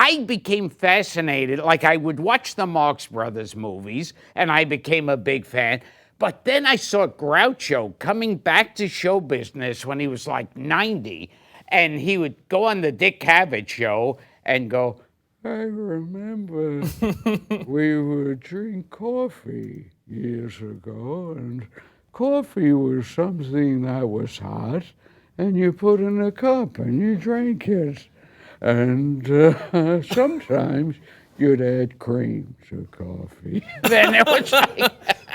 I became fascinated. Like, I would watch the Marx Brothers movies, and I became a big fan. But then I saw Groucho coming back to show business when he was like 90, and he would go on the Dick Cavett show and go, I remember we would drink coffee years ago, and coffee was something that was hot, and you put in a cup and you drank it. And sometimes you'd add cream to coffee. Then it was like...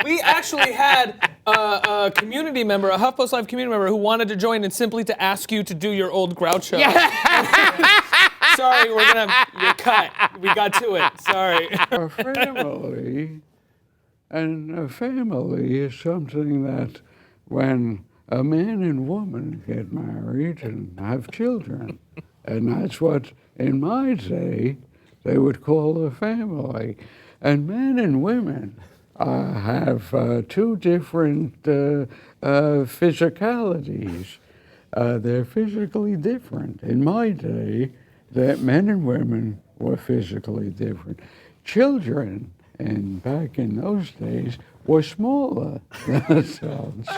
We actually had a community member, a HuffPost Live community member, who wanted to join and simply to ask you to do your old Groucho. Yeah. Sorry, you're cut. We got to it. Sorry. A family is something that when a man and woman get married and have children, and that's what, in my day, they would call a family. And men and women have two different physicalities. They're physically different. In my day, that men and women were physically different. Children, and back in those days, were smaller than adults.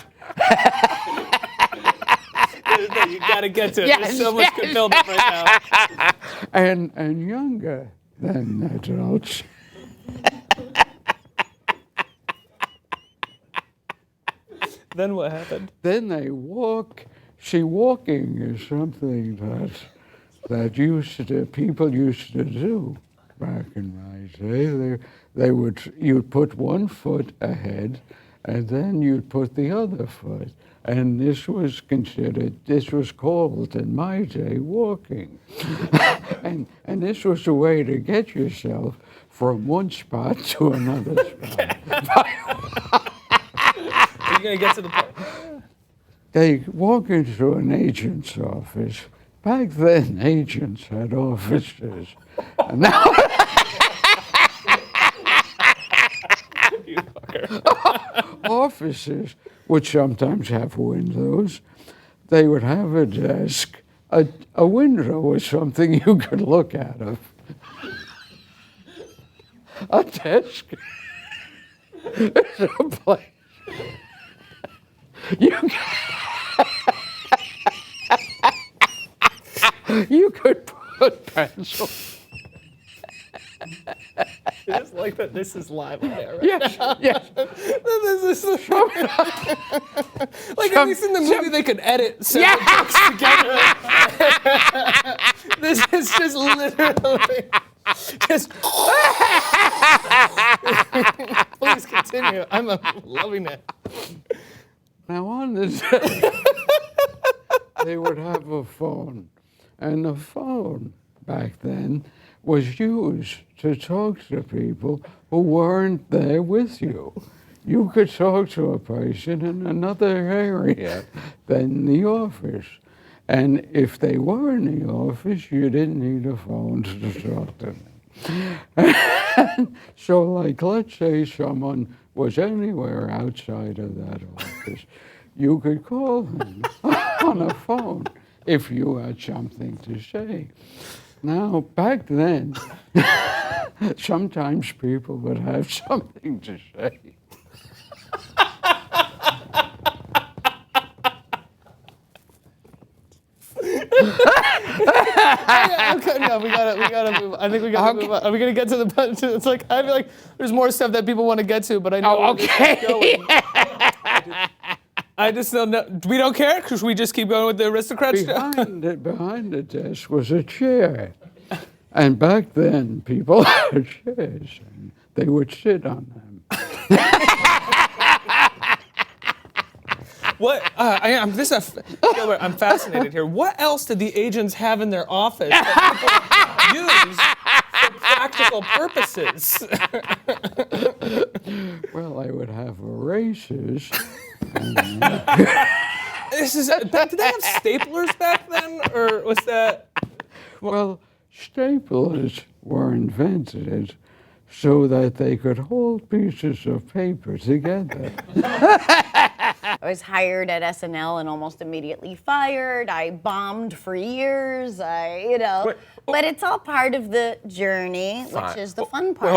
You gotta get to it. There's so much good build-up right now. And younger than adults. Then what happened? Then they walk. See, walking is something that people used to do back in my day. You'd put one foot ahead, and then you'd put the other foot. And this was called in my day walking. and this was a way to get yourself from one spot to another spot. Are you gonna get to the point? They walk into an agent's office. Back then, agents had offices. And now offices would sometimes have windows. They would have a desk. A window was something you could look out of. A desk is a place you could put pencils. I just like that this is live on air right Yes, now. yes. This is like at least in the movie they could edit several jokes together. This is just literally just. Please continue. I'm loving it. Now on this, they would have a phone, and the phone back then was used to talk to people who weren't there with you. You could talk to a person in another area than the office. And if they were in the office, you didn't need a phone to talk to them. So, like, let's say someone was anywhere outside of that office, you could call them on a phone if you had something to say. Now, back then, sometimes people would have something to say. Okay, no, we gotta move. I think we gotta move on. Are we gonna get to the? It's like I feel like there's more stuff that people want to get to, but I know. Oh, okay. I just don't know. We don't care because we just keep going with the aristocrats. Behind the desk was a chair, and back then people had chairs, and they would sit on them. What? Gilbert, I'm fascinated here. What else did the agents have in their office that people use for practical purposes? Well, they would have erasers. Did they have staplers back then, or was that? Well, staplers were invented so that they could hold pieces of paper together. I was hired at SNL and almost immediately fired. I bombed for years. But it's all part of the journey, which is the fun part.